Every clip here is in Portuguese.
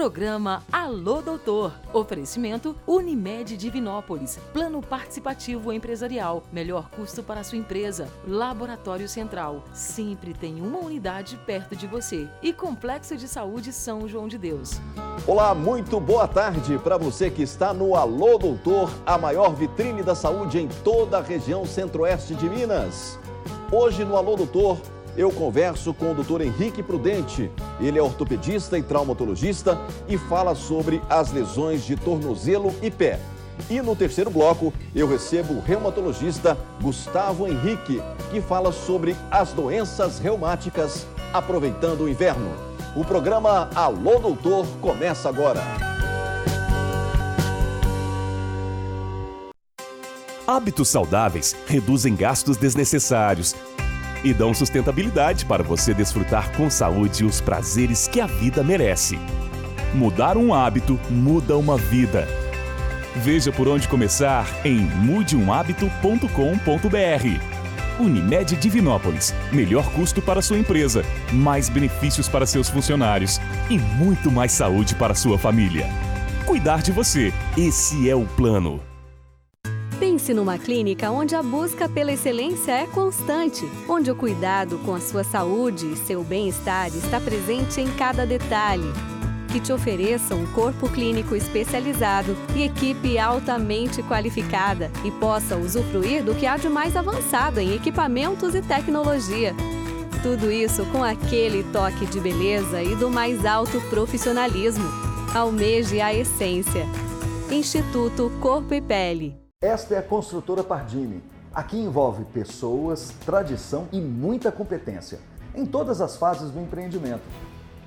Programa Alô Doutor. Oferecimento Unimed Divinópolis. Plano participativo empresarial. Melhor custo para a sua empresa. Laboratório Central. Sempre tem uma unidade perto de você. E Complexo de Saúde São João de Deus. Olá, muito boa tarde para você que está no Alô Doutor, a maior vitrine da saúde em toda a região centro-oeste de Minas. Hoje no Alô Doutor, eu converso com o Dr. Henrique Prudente. Ele é ortopedista e traumatologista e fala sobre as lesões de tornozelo e pé. E no terceiro bloco, eu recebo o reumatologista Gustavo Henrique, que fala sobre as doenças reumáticas aproveitando o inverno. O programa Alô Doutor começa agora. Hábitos saudáveis reduzem gastos desnecessários e dão sustentabilidade para você desfrutar com saúde os prazeres que a vida merece. Mudar um hábito muda uma vida. Veja por onde começar em mudeumhabito.com.br. Unimed Divinópolis. Melhor custo para sua empresa, mais benefícios para seus funcionários e muito mais saúde para sua família. Cuidar de você, esse é o plano. Pense numa clínica onde a busca pela excelência é constante, onde o cuidado com a sua saúde e seu bem-estar está presente em cada detalhe. Que te ofereça um corpo clínico especializado e equipe altamente qualificada e possa usufruir do que há de mais avançado em equipamentos e tecnologia. Tudo isso com aquele toque de beleza e do mais alto profissionalismo. Almeje a essência. Instituto Corpo e Pele. Esta é a Construtora Pardini. Aqui envolve pessoas, tradição e muita competência em todas as fases do empreendimento.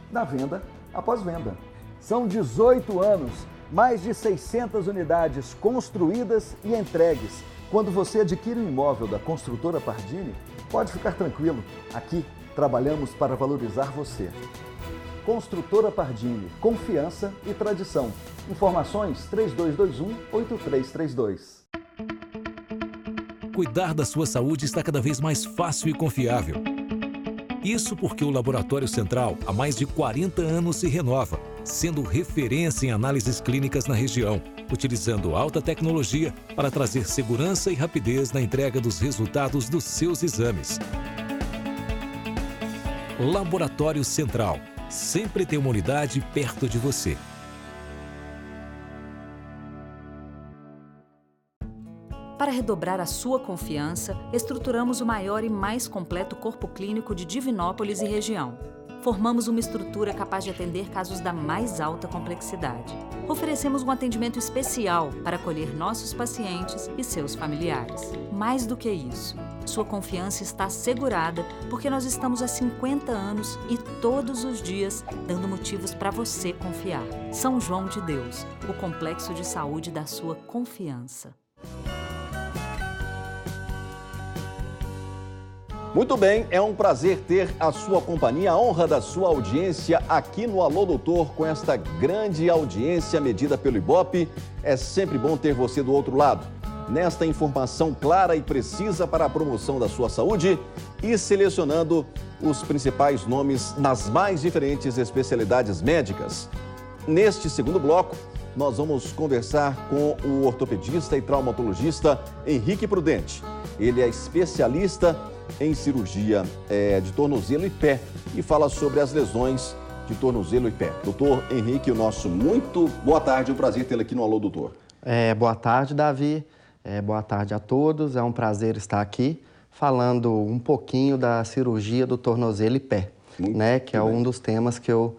Da venda após venda. São 18 anos, mais de 600 unidades construídas e entregues. Quando você adquire um imóvel da Construtora Pardini, pode ficar tranquilo. Aqui trabalhamos para valorizar você. Construtora Pardini, confiança e tradição. Informações 3221-8332. Cuidar da sua saúde está cada vez mais fácil e confiável. Isso porque o Laboratório Central há mais de 40 anos se renova, sendo referência em análises clínicas na região, utilizando alta tecnologia para trazer segurança e rapidez na entrega dos resultados dos seus exames. Laboratório Central. Sempre tem uma unidade perto de você. Para redobrar a sua confiança, estruturamos o maior e mais completo corpo clínico de Divinópolis e região. Formamos uma estrutura capaz de atender casos da mais alta complexidade. Oferecemos um atendimento especial para acolher nossos pacientes e seus familiares. Mais do que isso, sua confiança está assegurada porque nós estamos há 50 anos e todos os dias dando motivos para você confiar. São João de Deus, o complexo de saúde da sua confiança. Muito bem, é um prazer ter a sua companhia, a honra da sua audiência aqui no Alô Doutor, com esta grande audiência medida pelo Ibope. É sempre bom ter você do outro lado, nesta informação clara e precisa para a promoção da sua saúde e selecionando os principais nomes nas mais diferentes especialidades médicas. Neste segundo bloco, nós vamos conversar com o ortopedista e traumatologista Henrique Prudente. Ele é especialista em cirurgia de tornozelo e pé e fala sobre as lesões de tornozelo e pé. Doutor Henrique, o nosso muito boa tarde, é um prazer tê-lo aqui no Alô Doutor. Boa tarde, Davi. Boa tarde a todos, é um prazer estar aqui falando um pouquinho da cirurgia do tornozelo e pé, que é um dos temas que eu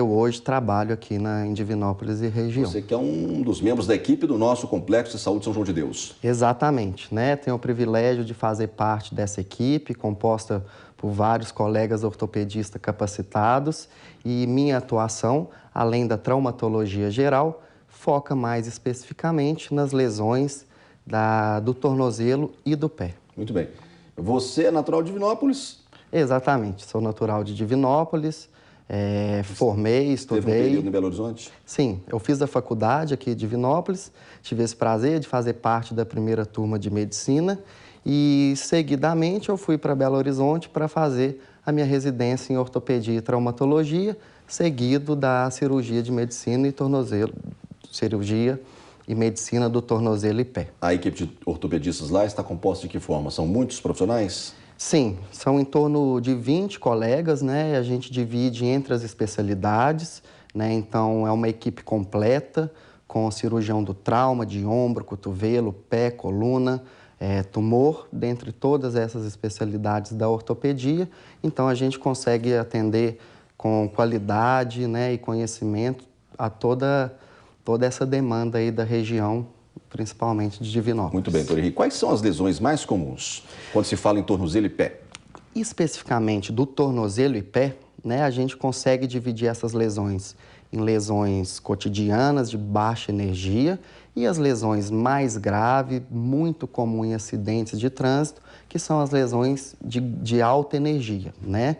hoje trabalho aqui em Divinópolis e região. Você que é um dos membros da equipe do nosso Complexo de Saúde São João de Deus. Exatamente, Tenho o privilégio de fazer parte dessa equipe, composta por vários colegas ortopedistas capacitados, e minha atuação, além da traumatologia geral, foca mais especificamente nas lesões do tornozelo e do pé. Muito bem. Você é natural de Divinópolis? Exatamente, sou natural de Divinópolis. Formei, estudei. Teve um período em Belo Horizonte? Sim, eu fiz a faculdade aqui de Divinópolis, tive esse prazer de fazer parte da primeira turma de medicina e, seguidamente, eu fui para Belo Horizonte para fazer a minha residência em ortopedia e traumatologia, seguido da cirurgia de medicina e tornozelo, cirurgia e medicina do tornozelo e pé. A equipe de ortopedistas lá está composta de que forma? São muitos profissionais? Sim, são em torno de 20 colegas, né? A gente divide entre as especialidades, né? Então, é uma equipe completa, com cirurgião do trauma, de ombro, cotovelo, pé, coluna, tumor, dentre todas essas especialidades da ortopedia. Então, a gente consegue atender com qualidade, né, e conhecimento a toda essa demanda aí da região, principalmente de Divinópolis. Muito bem, doutor Henrique. Quais são as lesões mais comuns quando se fala em tornozelo e pé? Especificamente do tornozelo e pé, né, a gente consegue dividir essas lesões em lesões cotidianas de baixa energia e as lesões mais graves, muito comum em acidentes de trânsito, que são as lesões de alta energia, né?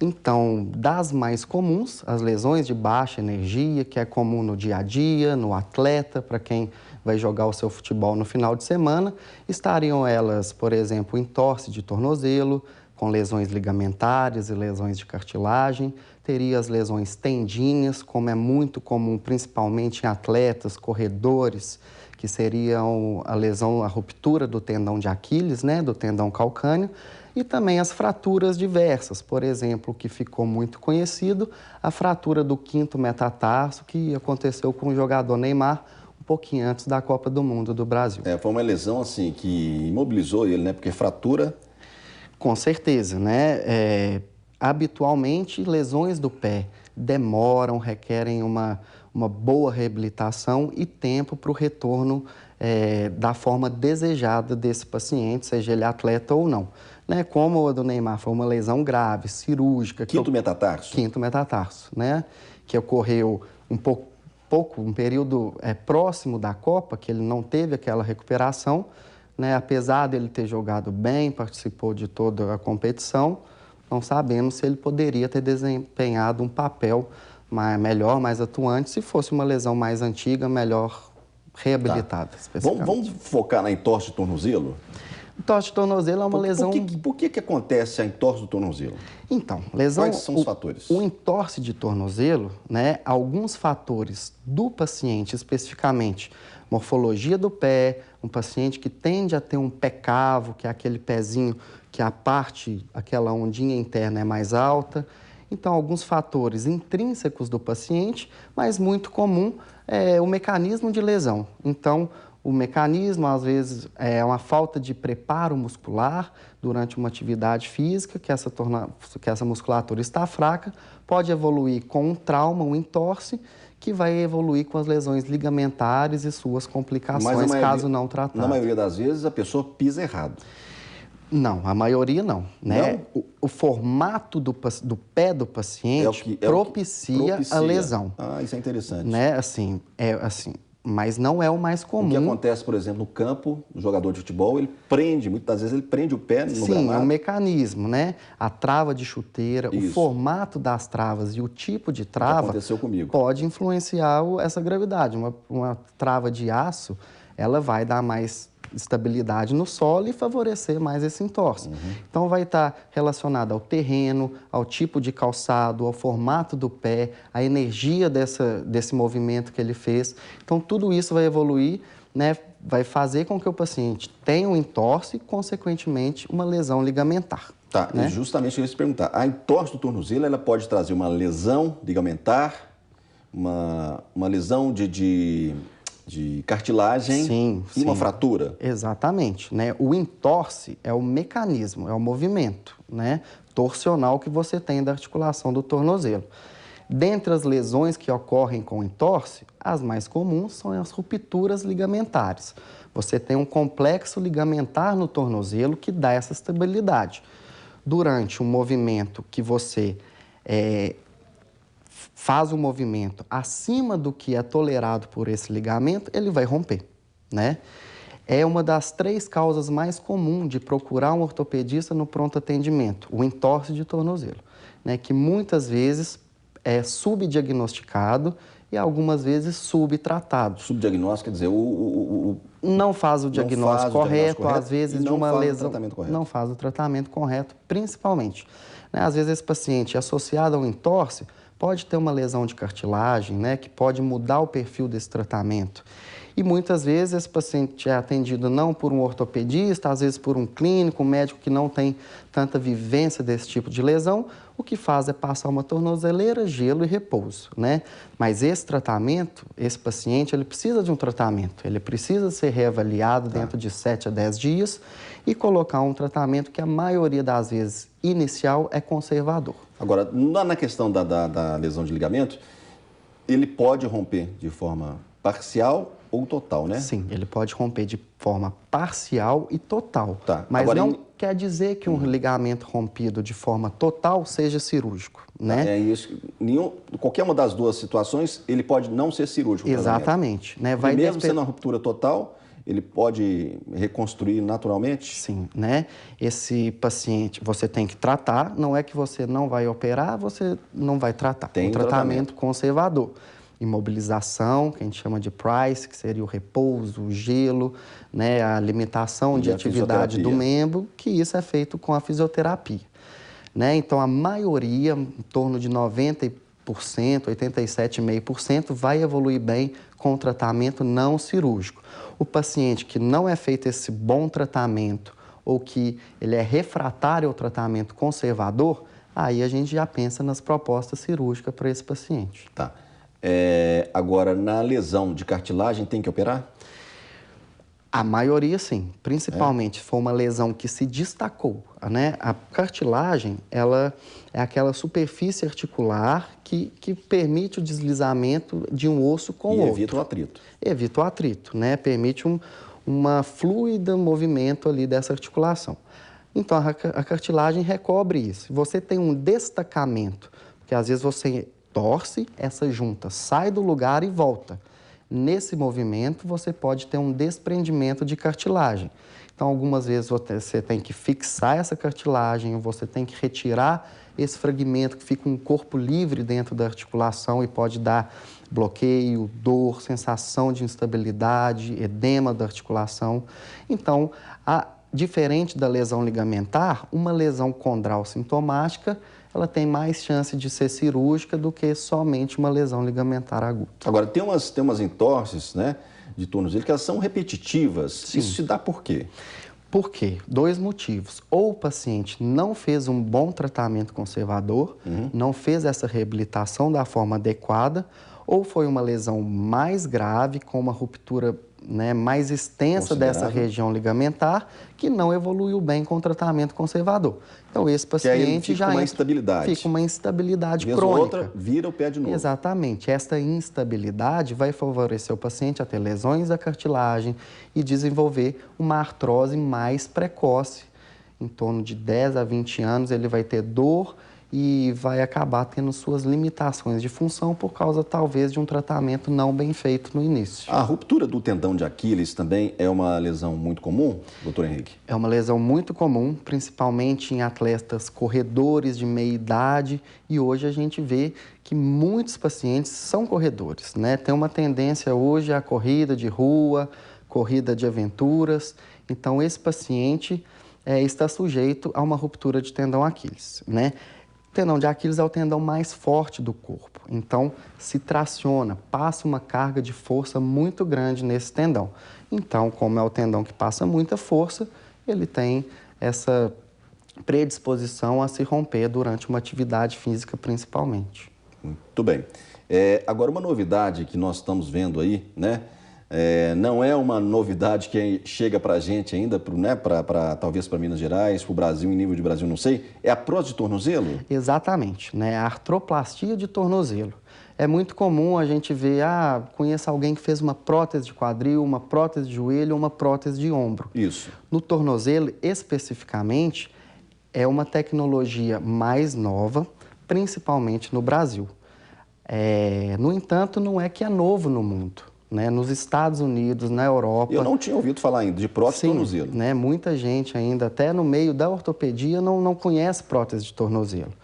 Então, das mais comuns, as lesões de baixa energia, que é comum no dia a dia, no atleta, para quem vai jogar o seu futebol no final de semana, estariam elas, por exemplo, entorse de tornozelo, com lesões ligamentares e lesões de cartilagem, teria as lesões tendíneas, como é muito comum, principalmente em atletas, corredores, que seriam a ruptura do tendão de Aquiles, né, do tendão calcâneo, e também as fraturas diversas, por exemplo, que ficou muito conhecido, a fratura do quinto metatarso, que aconteceu com o jogador Neymar, um pouquinho antes da Copa do Mundo do Brasil. Foi uma lesão, assim, que imobilizou ele, né, porque fratura... Com certeza, né? Habitualmente, lesões do pé demoram, requerem uma boa reabilitação e tempo para o retorno da forma desejada desse paciente, seja ele atleta ou não. Né? Como a do Neymar foi uma lesão grave, cirúrgica... Quinto metatarso? Quinto metatarso, né? Que ocorreu um período próximo da Copa, que ele não teve aquela recuperação, né? Apesar dele ter jogado bem, participou de toda a competição, não sabemos se ele poderia ter desempenhado um papel melhor, mais atuante, se fosse uma lesão mais antiga, melhor reabilitada. Tá. Vamos focar na entorse de tornozelo? Entorse de tornozelo é uma lesão... Por que acontece a entorse do tornozelo? Então, lesão... Quais são os fatores? O entorse de tornozelo, né, alguns fatores do paciente especificamente, morfologia do pé, um paciente que tende a ter um pé cavo, que é aquele pezinho que a parte, aquela ondinha interna é mais alta. Então, alguns fatores intrínsecos do paciente, mas muito comum é o mecanismo de lesão. Então, o mecanismo, às vezes, é uma falta de preparo muscular durante uma atividade física, que essa musculatura está fraca, pode evoluir com um trauma, um entorse, que vai evoluir com as lesões ligamentares e suas complicações, caso não tratadas. Na maioria das vezes, a pessoa pisa errado. Não, a maioria não. Né? Não? O formato do pé do paciente propicia a lesão. Ah, isso é interessante. Né? Assim, mas não é o mais comum. O que acontece, por exemplo, no campo, o jogador de futebol, ele prende, muitas vezes ele prende o pé no gramado. Sim, é um mecanismo, né? A trava de chuteira, o formato das travas e o tipo de trava aconteceu comigo. Pode influenciar essa gravidade. Uma trava de aço, ela vai dar mais estabilidade no solo e favorecer mais esse entorse. Então, vai estar relacionado ao terreno, ao tipo de calçado, ao formato do pé, à energia desse movimento que ele fez. Então, tudo isso vai evoluir, né? Vai fazer com que o paciente tenha um entorse e, consequentemente, uma lesão ligamentar. Tá, né? E justamente eu ia te perguntar, a entorse do tornozelo, ela pode trazer uma lesão ligamentar, uma lesão de cartilagem. Sim, e uma fratura? Exatamente. Né? O entorse é o mecanismo, é o movimento, né, torsional que você tem da articulação do tornozelo. Dentre as lesões que ocorrem com entorse, as mais comuns são as rupturas ligamentares. Você tem um complexo ligamentar no tornozelo que dá essa estabilidade. Durante um movimento que você faz um movimento acima do que é tolerado por esse ligamento, ele vai romper, né? É uma das 3 causas mais comuns de procurar um ortopedista no pronto atendimento, o entorse de tornozelo, né? Que muitas vezes é subdiagnosticado e algumas vezes subtratado. Subdiagnóstico quer dizer não faz o diagnóstico correto, às vezes de uma lesão. Não faz o tratamento correto, principalmente. Né? Às vezes esse paciente associado ao entorse pode ter uma lesão de cartilagem, né, que pode mudar o perfil desse tratamento. E muitas vezes esse paciente é atendido não por um ortopedista, às vezes por um clínico, um médico que não tem tanta vivência desse tipo de lesão. O que faz é passar uma tornozeleira, gelo e repouso, né? Mas esse tratamento, esse paciente, ele precisa de um tratamento. Ele precisa ser reavaliado dentro de 7 a 10 dias e colocar um tratamento que a maioria das vezes inicial é conservador. Agora, na questão da lesão de ligamento, ele pode romper de forma parcial ou total, né? Sim, ele pode romper de forma parcial e total. Tá. Mas agora, não quer dizer que um ligamento rompido de forma total seja cirúrgico, né? É isso. Qualquer uma das duas situações, ele pode não ser cirúrgico. Exatamente. Né? Vai mesmo sendo uma ruptura total, ele pode reconstruir naturalmente? Sim, né? Esse paciente você tem que tratar, não é que você não vai operar, você não vai tratar. Tem um tratamento conservador. Imobilização, que a gente chama de price, que seria o repouso, o gelo, né, a limitação de atividade do membro, que isso é feito com a fisioterapia. Né? Então, a maioria, em torno de 90%, 87,5%, vai evoluir bem com o tratamento não cirúrgico. O paciente que não é feito esse bom tratamento ou que ele é refratário ao tratamento conservador, aí a gente já pensa nas propostas cirúrgicas para esse paciente. Tá. Agora, na lesão de cartilagem, tem que operar? A maioria, sim. Principalmente se for uma lesão que se destacou, né? A cartilagem, ela é aquela superfície articular que permite o deslizamento de um osso com o outro. E evita o atrito. Evita o atrito, né? Permite uma fluida movimento ali dessa articulação. Então, a cartilagem recobre isso. Você tem um destacamento, porque às vezes você torce, essa junta sai do lugar e volta. Nesse movimento, você pode ter um desprendimento de cartilagem. Então, algumas vezes você tem que fixar essa cartilagem, você tem que retirar esse fragmento que fica um corpo livre dentro da articulação e pode dar bloqueio, dor, sensação de instabilidade, edema da articulação. Então, diferente da lesão ligamentar, uma lesão condral sintomática, ela tem mais chance de ser cirúrgica do que somente uma lesão ligamentar aguda. Agora, tem umas entorses, né, de tornozelo que elas são repetitivas. Sim. Isso se dá por quê? Por quê? 2 motivos. Ou o paciente não fez um bom tratamento conservador, não fez essa reabilitação da forma adequada, ou foi uma lesão mais grave, com uma ruptura, né, mais extensa dessa região ligamentar, que não evoluiu bem com o tratamento conservador. Então, esse paciente fica uma instabilidade. Fica uma instabilidade crônica. Outra, vira o pé de novo. Exatamente. Esta instabilidade vai favorecer o paciente a ter lesões da cartilagem e desenvolver uma artrose mais precoce. Em torno de 10 a 20 anos, ele vai ter dor e vai acabar tendo suas limitações de função por causa, talvez, de um tratamento não bem feito no início. A ruptura do tendão de Aquiles também é uma lesão muito comum, doutor Henrique? É uma lesão muito comum, principalmente em atletas corredores de meia idade, e hoje a gente vê que muitos pacientes são corredores, né? Tem uma tendência hoje à corrida de rua, corrida de aventuras, então esse paciente está sujeito a uma ruptura de tendão Aquiles, né? O tendão de Aquiles é o tendão mais forte do corpo, então se traciona, passa uma carga de força muito grande nesse tendão. Então, como é o tendão que passa muita força, ele tem essa predisposição a se romper durante uma atividade física principalmente. Muito bem. Agora, uma novidade que nós estamos vendo aí, né? Não é uma novidade que chega para a gente ainda, né, talvez para Minas Gerais, para o Brasil, em nível de Brasil, não sei. É a prótese de tornozelo? Exatamente, né? A artroplastia de tornozelo. É muito comum a gente ver, conheço alguém que fez uma prótese de quadril, uma prótese de joelho, uma prótese de ombro. Isso. No tornozelo, especificamente, é uma tecnologia mais nova, principalmente no Brasil. No entanto, não é que é novo no mundo. Né? Nos Estados Unidos, na Europa... Eu não tinha ouvido falar ainda de prótese de tornozelo. Né? Muita gente ainda, até no meio da ortopedia, não conhece prótese de tornozelo.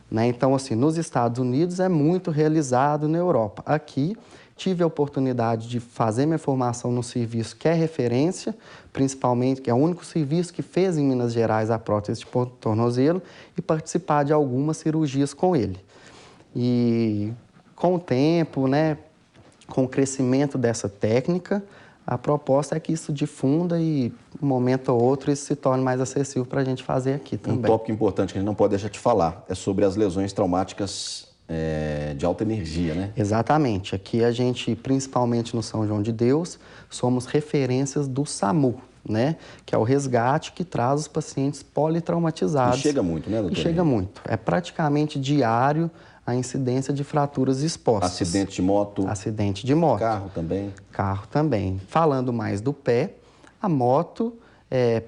Né? Então, assim, nos Estados Unidos é muito realizado, na Europa. Aqui, tive a oportunidade de fazer minha formação no serviço que é referência, principalmente, que é o único serviço que fez em Minas Gerais a prótese de tornozelo, e participar de algumas cirurgias com ele. E com o tempo, né, com o crescimento dessa técnica, a proposta é que isso difunda e, um momento ou outro, isso se torne mais acessível para a gente fazer aqui também. Um tópico importante que a gente não pode deixar de falar é sobre as lesões traumáticas de alta energia, né? Exatamente. Aqui a gente, principalmente no São João de Deus, somos referências do SAMU, né? Que é o resgate que traz os pacientes politraumatizados. E chega muito, né, doutor? E chega muito. É praticamente diário a incidência de fraturas expostas. Acidente de moto. Acidente de moto. Carro também. Carro também. Falando mais do pé, a moto,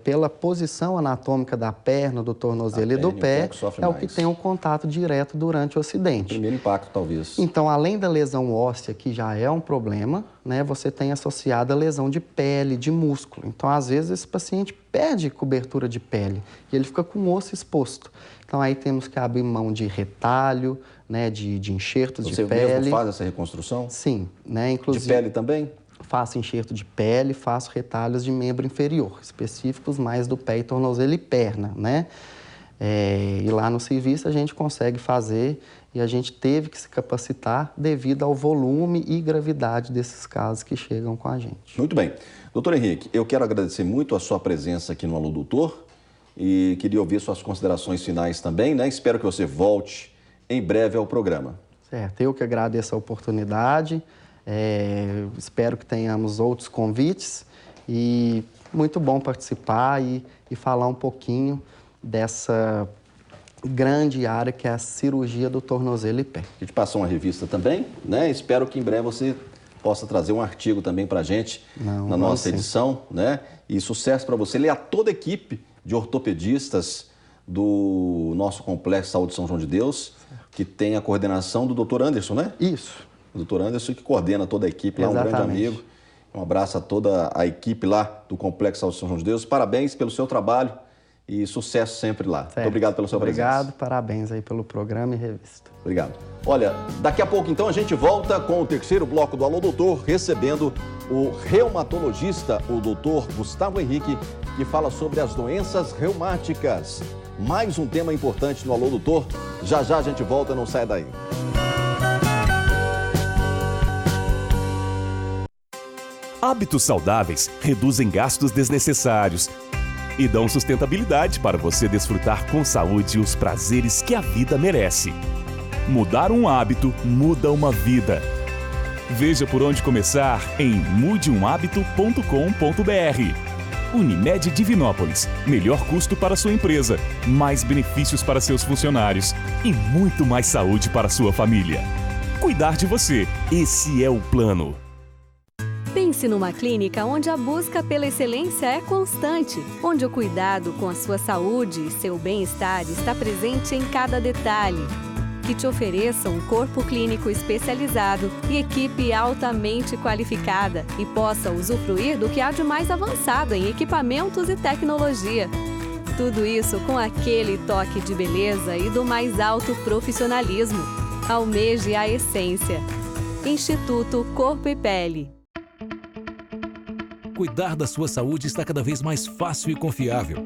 pela posição anatômica da perna, do tornozelo e do pé, é o que tem um contato direto durante o acidente. O primeiro impacto, talvez. Então, além da lesão óssea, que já é um problema, né, você tem associado a lesão de pele, de músculo. Então, às vezes, esse paciente perde cobertura de pele e ele fica com o osso exposto. Então, aí temos que abrir mão de retalho, né, de enxertos de pele. Você mesmo faz essa reconstrução? Sim. Né, inclusive, de pele também? Faço enxerto de pele, faço retalhos de membro inferior, específicos mais do pé e tornozelo e perna, né? E lá no serviço a gente consegue fazer e a gente teve que se capacitar devido ao volume e gravidade desses casos que chegam com a gente. Muito bem. Doutor Henrique, eu quero agradecer muito a sua presença aqui no Alô Doutor e queria ouvir suas considerações finais também, né? Espero que você volte em breve ao programa. Certo, eu que agradeço a oportunidade. Espero que tenhamos outros convites e muito bom participar e falar um pouquinho dessa grande área que é a cirurgia do tornozelo e pé. A gente passou uma revista também, né? Espero que em breve você possa trazer um artigo também para a gente na nossa edição, né? E sucesso para você e a toda a equipe de ortopedistas do nosso Complexo Saúde São João de Deus, que tem a coordenação do Dr. Anderson, né? Isso. O doutor Anderson, que coordena toda a equipe lá, um grande amigo. Um abraço a toda a equipe lá do Complexo Saúde São João de Deus. Parabéns pelo seu trabalho e sucesso sempre lá. Muito obrigado pela sua presença. Obrigado, parabéns aí pelo programa e revista. Obrigado. Olha, daqui a pouco então a gente volta com o terceiro bloco do Alô Doutor, recebendo o reumatologista, o doutor Gustavo Henrique, que fala sobre as doenças reumáticas. Mais um tema importante no Alô Doutor. Já já a gente volta, não sai daí. Hábitos saudáveis reduzem gastos desnecessários e dão sustentabilidade para você desfrutar com saúde os prazeres que a vida merece. Mudar um hábito muda uma vida. Veja por onde começar em mudeumhabito.com.br. Unimed Divinópolis. Melhor custo para sua empresa, mais benefícios para seus funcionários e muito mais saúde para sua família. Cuidar de você, esse é o plano. Pense numa clínica onde a busca pela excelência é constante, onde o cuidado com a sua saúde e seu bem-estar está presente em cada detalhe. Que te ofereça um corpo clínico especializado e equipe altamente qualificada e possa usufruir do que há de mais avançado em equipamentos e tecnologia. Tudo isso com aquele toque de beleza e do mais alto profissionalismo. Almeje a essência. Instituto Corpo e Pele. Cuidar da sua saúde está cada vez mais fácil e confiável.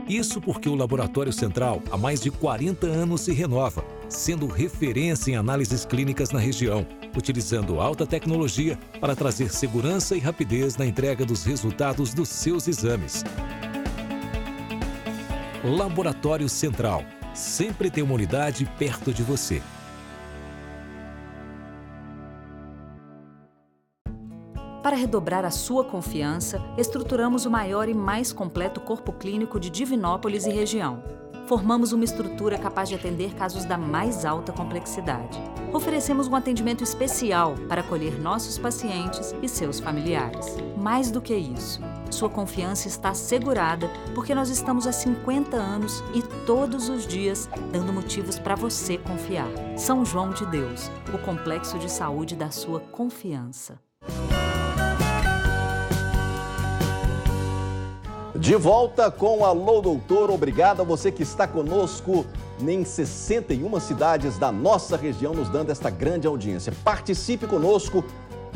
Isso porque o Laboratório Central há mais de 40 anos se renova, sendo referência em análises clínicas na região, utilizando alta tecnologia para trazer segurança e rapidez na entrega dos resultados dos seus exames. Laboratório Central, sempre tem uma unidade perto de você. Para redobrar a sua confiança, estruturamos o maior e mais completo corpo clínico de Divinópolis e região. Formamos uma estrutura capaz de atender casos da mais alta complexidade. Oferecemos um atendimento especial para acolher nossos pacientes e seus familiares. Mais do que isso, sua confiança está assegurada porque nós estamos há 50 anos e todos os dias dando motivos para você confiar. São João de Deus, o complexo de saúde da sua confiança. De volta com o Alô Doutor, obrigado a você que está conosco em 61 cidades da nossa região, nos dando esta grande audiência. Participe conosco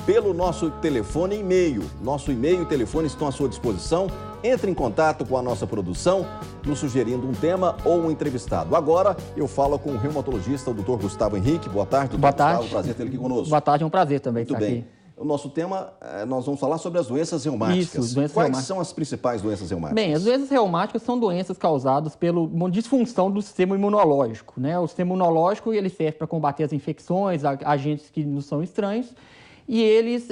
pelo nosso telefone e e-mail. Nosso e-mail e telefone estão à sua disposição. entre em contato com a nossa produção, nos sugerindo um tema ou um entrevistado. Agora eu falo com o reumatologista, o Dr. Gustavo Henrique. Boa tarde, doutor Gustavo. Prazer tê-lo aqui conosco. Boa tarde, é um prazer também estar aqui. Muito bem. O nosso tema, nós vamos falar sobre as doenças reumáticas. Isso, doenças Quais reumáticas. são as principais doenças reumáticas? Bem, as doenças reumáticas são doenças causadas pela uma disfunção do sistema imunológico, né? O sistema imunológico ele serve para combater as infecções, agentes que nos são estranhos, e eles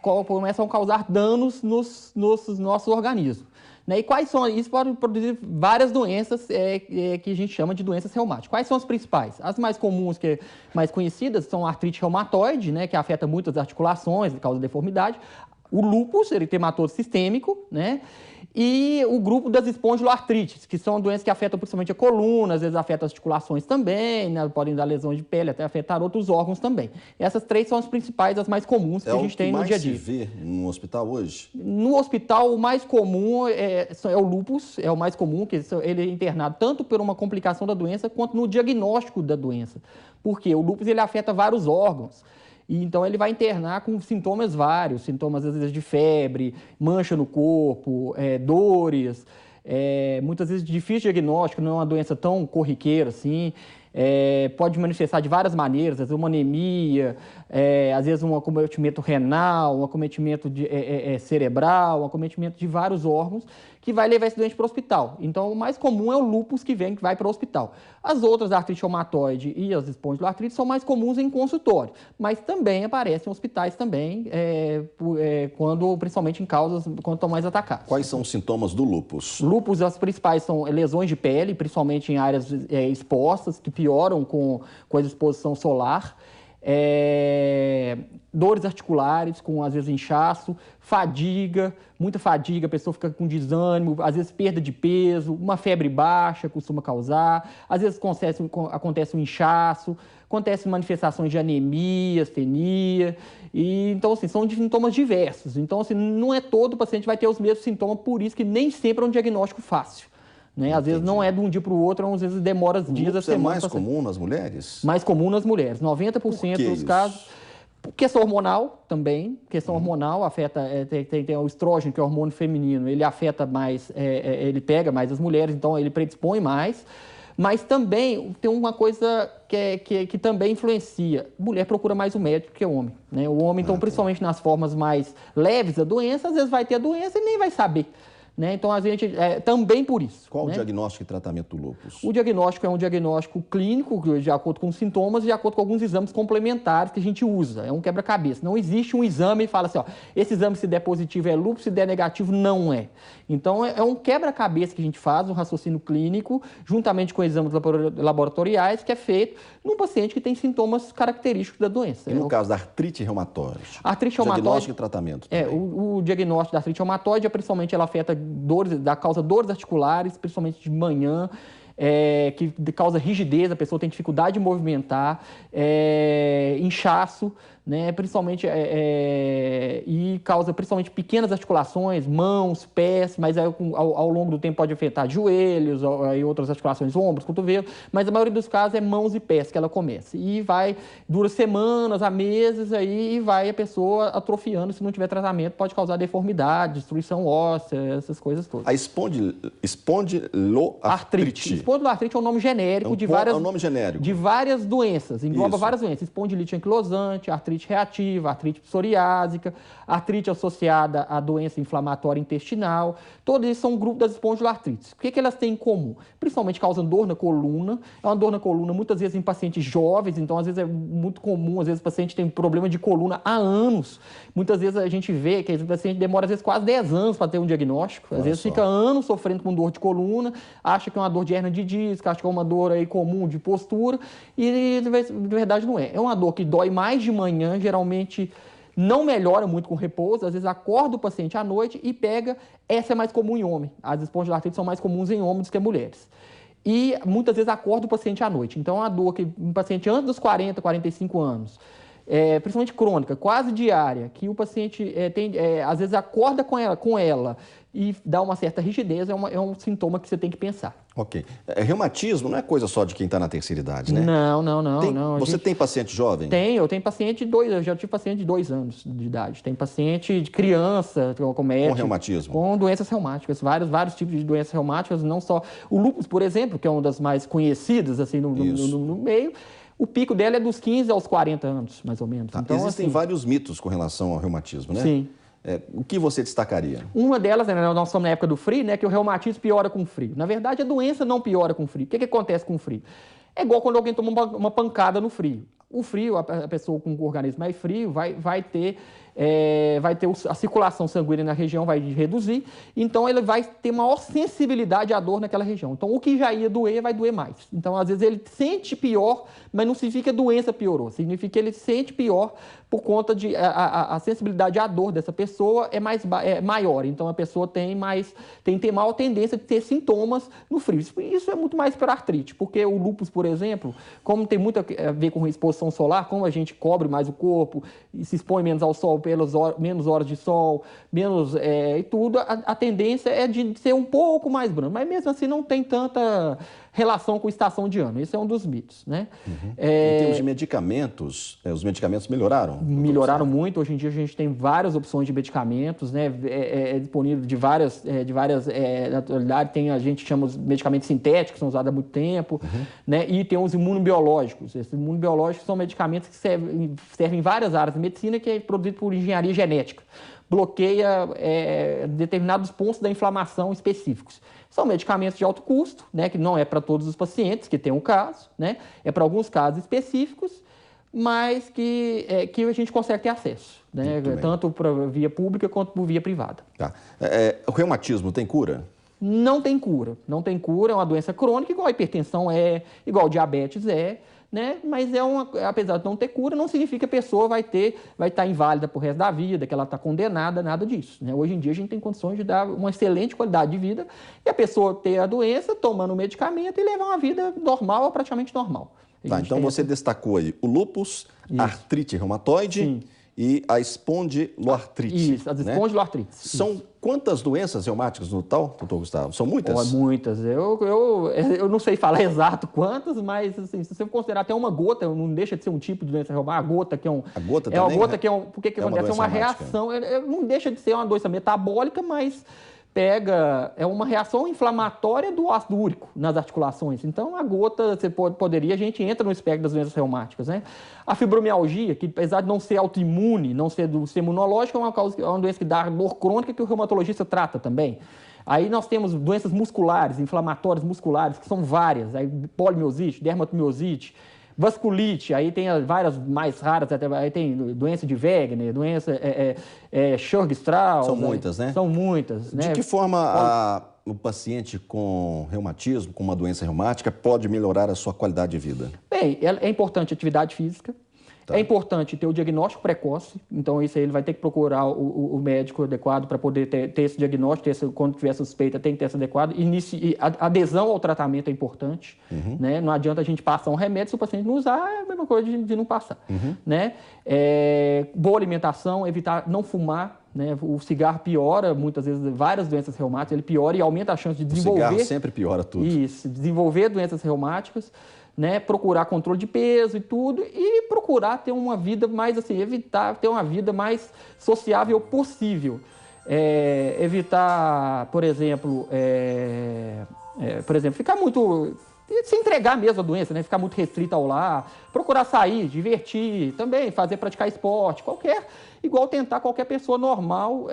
começam a causar danos nos nossos organismos. E quais são? Isso pode produzir várias doenças que a gente chama de doenças reumáticas. Quais são as principais? As mais comuns, mais conhecidas, são a artrite reumatoide, né, que afeta muitas articulações, causa deformidade. O lúpus eritematoso sistêmico, né? E o grupo das espondiloartrites, que são doenças que afetam principalmente a coluna, às vezes afetam as articulações também, né? Podem dar lesões de pele, até afetar outros órgãos também. Essas três são as principais, as mais comuns que a gente tem no dia a dia. É o que mais se vê no hospital hoje? No hospital, o mais comum é o lúpus, é o mais comum, que ele é internado tanto por uma complicação da doença quanto no diagnóstico da doença. Porque o lúpus ele afeta vários órgãos. E então ele vai internar com sintomas vários, sintomas às vezes de febre, mancha no corpo, dores, muitas vezes difícil diagnóstico, não é uma doença tão corriqueira assim. Pode manifestar de várias maneiras, às vezes uma anemia, às vezes um acometimento renal, um acometimento cerebral, um acometimento de vários órgãos, que vai levar esse doente para o hospital. Então, o mais comum é o lúpus que vai para o hospital. As outras, a artrite reumatoide e as espondiloartrites, são mais comuns em consultório, mas também aparecem em hospitais também, principalmente em causas quando estão mais atacados. Quais são os sintomas do lúpus? Lúpus, as principais são lesões de pele, principalmente em áreas expostas, que pioram com a exposição solar. Dores articulares, com às vezes inchaço, fadiga, muita fadiga, a pessoa fica com desânimo, às vezes perda de peso, uma febre baixa costuma causar, às vezes acontece um inchaço, acontecem manifestações de anemia, astenia, e então assim, são sintomas diversos. Então assim, não é todo paciente vai ter os mesmos sintomas, por isso que nem sempre é um diagnóstico fácil. Né? Às vezes não é de um dia para o outro, às vezes demora dias a semana. É mais comum nas mulheres? Mais comum nas mulheres. 90% dos casos. Questão hormonal também. Questão hormonal afeta. Tem o estrógeno, que é o hormônio feminino, ele afeta mais, ele pega mais as mulheres, então ele predispõe mais. Mas também tem uma coisa que também influencia. Mulher procura mais o médico que o homem. Né? O homem, então, principalmente nas formas mais leves da doença, às vezes vai ter a doença e nem vai saber. Né? Então, a gente, também por isso. Qual né? o diagnóstico e tratamento do lúpus? O diagnóstico é um diagnóstico clínico, de acordo com os sintomas, de acordo com alguns exames complementares que a gente usa. É um quebra-cabeça. Não existe um exame e fala assim, ó, esse exame se der positivo é lúpus, se der negativo não é. Então, é um quebra-cabeça que a gente faz, um raciocínio clínico, juntamente com exames laboratoriais, que é feito num paciente que tem sintomas característicos da doença. E no caso da artrite reumatoide? Artrite reumatoide, diagnóstico e tratamento também. O diagnóstico da artrite reumatoide, principalmente, ela afeta causa dores articulares, principalmente de manhã, que causa rigidez, a pessoa tem dificuldade de movimentar, inchaço, né, principalmente, e causa principalmente pequenas articulações, mãos, pés, mas ao longo do tempo pode afetar joelhos e outras articulações, ombros, cotovelos, mas a maioria dos casos é mãos e pés que ela começa. E dura semanas a meses, aí, e vai a pessoa atrofiando, se não tiver tratamento, pode causar deformidade, destruição óssea, essas coisas todas. A espondiloartrite. Espondiloartrite é um nome genérico de várias... É um nome genérico. De várias doenças, engloba várias doenças. Espondilite anquilosante, artrite reativa, artrite psoriásica, artrite associada à doença inflamatória intestinal. Todos eles são um grupo das espondiloartrites. O que elas têm em comum? Principalmente causam dor na coluna. É uma dor na coluna muitas vezes em pacientes jovens, então às vezes é muito comum, às vezes o paciente tem problema de coluna há anos. Muitas vezes a gente vê que o paciente demora às vezes quase 10 anos para ter um diagnóstico. Às vezes fica anos sofrendo com dor de coluna, acha que é uma dor de hernia de disco, acha que é uma dor aí comum de postura, e de verdade não é. É uma dor que dói mais de manhã, geralmente não melhora muito com repouso, às vezes acorda o paciente à noite e pega, essa é mais comum em homem. As espondiloartrites são mais comuns em homens do que em mulheres. E muitas vezes acorda o paciente à noite. Então é uma dor que um paciente antes dos 40, 45 anos, principalmente crônica, quase diária, que o paciente às vezes acorda com ela e dá uma certa rigidez, é um sintoma que você tem que pensar. Ok. Reumatismo não é coisa só de quem está na terceira idade, né? Não. Você tem paciente jovem? Eu tenho paciente eu já tive paciente de 2 anos de idade. Tem paciente de criança, com reumatismo? Com doenças reumáticas, vários tipos de doenças reumáticas, não só o lúpus, por exemplo, que é uma das mais conhecidas assim, no meio. O pico dela é dos 15 aos 40 anos, mais ou menos. Então, existem vários mitos com relação ao reumatismo, né? Sim. O que você destacaria? Uma delas, nós estamos na época do frio, né, que o reumatismo piora com frio. Na verdade, a doença não piora com frio. O que acontece com o frio? É igual quando alguém toma uma pancada no frio. O frio, a pessoa com o organismo mais frio vai ter a circulação sanguínea na região vai reduzir, então ele vai ter maior sensibilidade à dor naquela região. Então o que já ia doer, vai doer mais. Então às vezes ele sente pior, mas não significa que a doença piorou, significa que ele sente pior por conta de a sensibilidade à dor dessa pessoa é maior. Então a pessoa tem maior tendência de ter sintomas no frio. Isso é muito mais para artrite, porque o lúpus, por exemplo, como tem muito a ver com exposição solar, como a gente cobre mais o corpo e se expõe menos ao sol, menos horas de sol, e tudo, a tendência é de ser um pouco mais branco, mas mesmo assim não tem tanta relação com estação de ano. Esse é um dos mitos, né? Em termos de medicamentos, os medicamentos melhoraram? Melhoraram muito. Hoje em dia a gente tem várias opções de medicamentos, né? Disponível de várias atualidades. A gente chama os medicamentos sintéticos, que são usados há muito tempo, né? E tem os imunobiológicos. Esses imunobiológicos são medicamentos que servem em várias áreas da medicina, que é produzido por engenharia genética. Bloqueia determinados pontos da inflamação específicos. São medicamentos de alto custo, né, que não é para todos os pacientes que tem um caso, né, é para alguns casos específicos, mas que a gente consegue ter acesso, né, tanto por via pública quanto por via privada. Tá. O reumatismo tem cura? Não tem cura, é uma doença crônica, igual a hipertensão igual a diabetes né? Mas apesar de não ter cura, não significa que a pessoa vai estar inválida pro resto da vida, que ela está condenada, nada disso, né? Hoje em dia a gente tem condições de dar uma excelente qualidade de vida e a pessoa ter a doença, tomando o medicamento e levar uma vida normal ou praticamente normal. Tá, então você destacou aí o lúpus, a artrite reumatoide. Sim. E a espondiloartrite. Isso, as espondiloartrites. São quantas doenças reumáticas no total, doutor Gustavo? São muitas? Muitas. Eu não sei falar exato quantas, mas assim, se você considerar até uma gota, não deixa de ser um tipo de doença reumática. A gota que é um... A gota também? Uma gota que porque que acontece? É uma reação. Não deixa de ser uma doença metabólica, mas é uma reação inflamatória do ácido úrico nas articulações. Então, a gota, a gente entra no espectro das doenças reumáticas, né? A fibromialgia, que apesar de não ser autoimune, não ser do sistema imunológico, é uma doença que dá dor crônica que o reumatologista trata também. Aí nós temos doenças musculares, inflamatórias musculares, que são várias. Aí, polimiosite, dermatomiosite, vasculite, aí tem várias mais raras, aí tem doença de Wegener, doença Churg-Strauss. São muitas, né? São muitas. De que forma o paciente com reumatismo, com uma doença reumática, pode melhorar a sua qualidade de vida? Bem, é importante a atividade física. Tá. É importante ter o diagnóstico precoce, então isso aí ele vai ter que procurar o médico adequado para poder ter esse diagnóstico, quando tiver suspeita tem que ter esse adequado. E a adesão ao tratamento é importante, né? Não adianta a gente passar um remédio se o paciente não usar, é a mesma coisa de não passar, né? Boa alimentação, evitar não fumar, né? O cigarro piora, muitas vezes, várias doenças reumáticas, ele piora e aumenta a chance de desenvolver... O cigarro sempre piora tudo. Isso, desenvolver doenças reumáticas, né, procurar controle de peso e tudo, e procurar ter uma vida mais, assim, evitar ter uma vida mais sociável possível. Evitar, por exemplo, ficar muito... se entregar mesmo à doença, né, ficar muito restrito ao lar, procurar sair, divertir, também praticar esporte, igual tentar qualquer pessoa normal,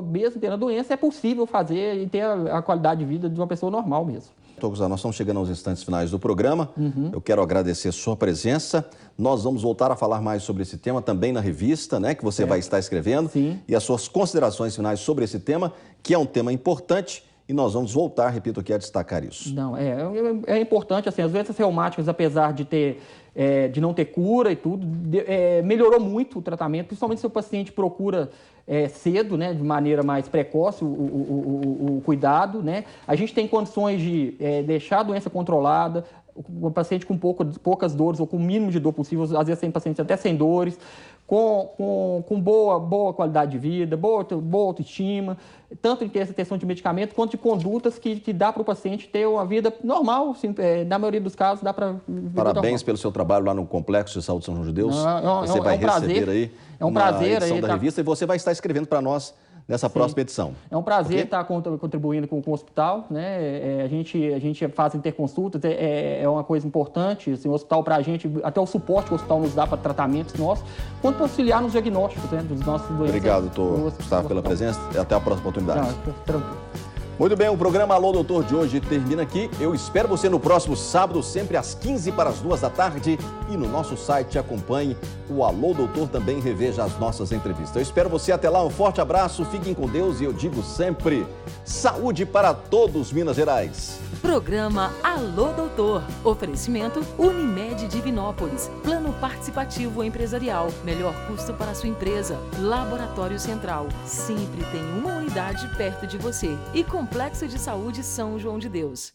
mesmo tendo a doença, é possível fazer e ter a qualidade de vida de uma pessoa normal mesmo. Doutor Gustavo, nós estamos chegando aos instantes finais do programa. Eu quero agradecer a sua presença. Nós vamos voltar a falar mais sobre esse tema também na revista, né, que você vai estar escrevendo. Sim. E as suas considerações finais sobre esse tema, que é um tema importante, e nós vamos voltar, repito aqui, a destacar isso. Não, é importante, assim, as doenças reumáticas, apesar de não ter cura e tudo, melhorou muito o tratamento, principalmente se o paciente procura cedo, né, de maneira mais precoce, o cuidado, né? A gente tem condições de deixar a doença controlada, um paciente com poucas dores ou com o mínimo de dor possível, às vezes tem pacientes até sem dores, com boa qualidade de vida, boa autoestima, tanto em questão de medicamento quanto de condutas que dá para o paciente ter uma vida normal. Assim, na maioria dos casos, dá para viver Parabéns normal. pelo seu trabalho lá no Complexo de Saúde São João de Deus. Você vai receber aí uma edição da revista e você vai estar escrevendo para nós nessa próxima edição. É um prazer estar contribuindo com o hospital, né? A gente faz interconsultas, é uma coisa importante. Assim, o hospital, para a gente, até o suporte que o hospital nos dá para tratamentos nossos, quanto para auxiliar nos diagnósticos, né, dos nossos doentes. Obrigado, doutor Gustavo, pela presença e até a próxima oportunidade. Tranquilo. Muito bem, o programa Alô Doutor de hoje termina aqui. Eu espero você no próximo sábado, sempre às 15 para as 2 da tarde. E no nosso site acompanhe o Alô Doutor, também reveja as nossas entrevistas. Eu espero você até lá, um forte abraço, fiquem com Deus e eu digo sempre, saúde para todos, Minas Gerais. Programa Alô Doutor. Oferecimento Unimed Divinópolis. Plano participativo empresarial. Melhor custo para a sua empresa. Laboratório Central. Sempre tem uma unidade perto de você. E Complexo de Saúde São João de Deus.